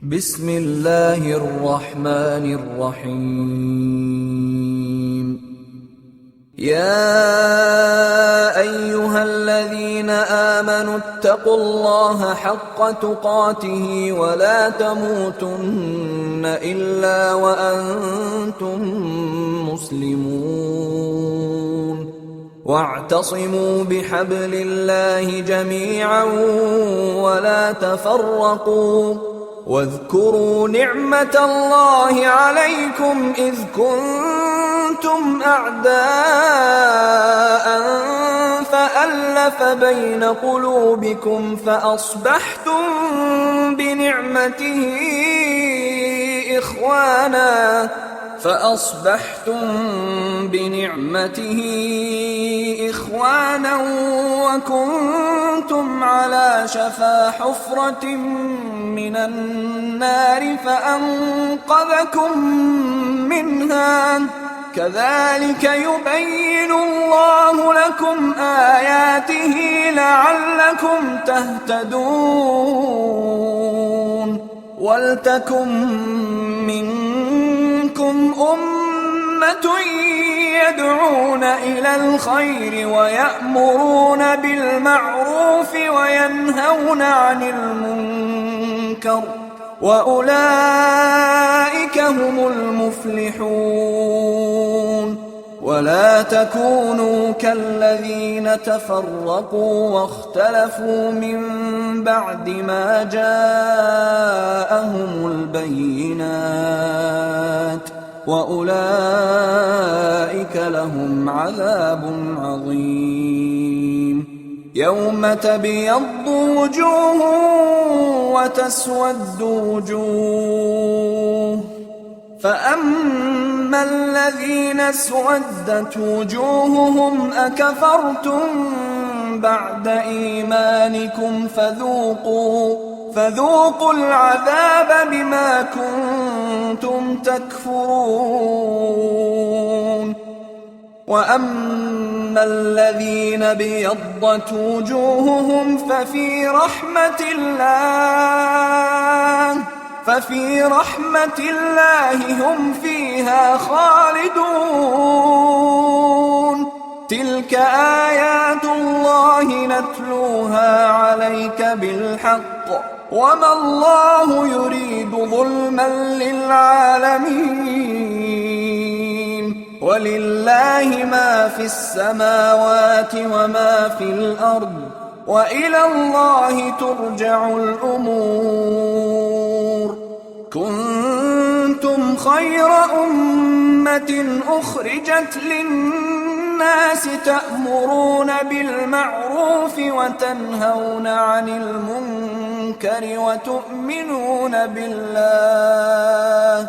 بسم الله الرحمن الرحيم. يا أيها الذين آمنوا اتقوا الله حق تقاته ولا تموتن إلا وأنتم مسلمون، واعتصموا بحبل الله جميعا ولا تفرقوا، واذكروا نعمة الله عليكم إذ كنتم أعداء فألف بين قلوبكم فأصبحتم بنعمته إخوانا وكنتم على شفا حفرة من النار فأنقذكم منها، كذلك يبين الله لكم آياته لعلكم تهتدون. ولتكن منكم أمة يدعون إلى الخير ويأمرون بالمعروف وينهون عن المنكر، وأولئك هم المفلحون. ولا تكونوا كالذين تفرقوا واختلفوا من بعد ما جاءهم البينات، وأولئك لهم عذاب عظيم. يوم تبيض وجوه وتسود وجوه، فأما الذين اسودت وجوههم أكفرتم بعد إيمانكم فذوقوا العذاب بما كنتم تكفرون. وأما الذين ابيضت وجوههم ففي رحمة الله هم فيها خالدون. تلك آيات الله نتلوها عليك بالحق، وما الله يريد ظلما للعالمين. ولله ما في السماوات وما في الأرض، وإلى الله ترجع الأمور. كنتم خير أمة أخرجت للناس تأمرون بالمعروف وتنهون عن المنكر وتؤمنون بالله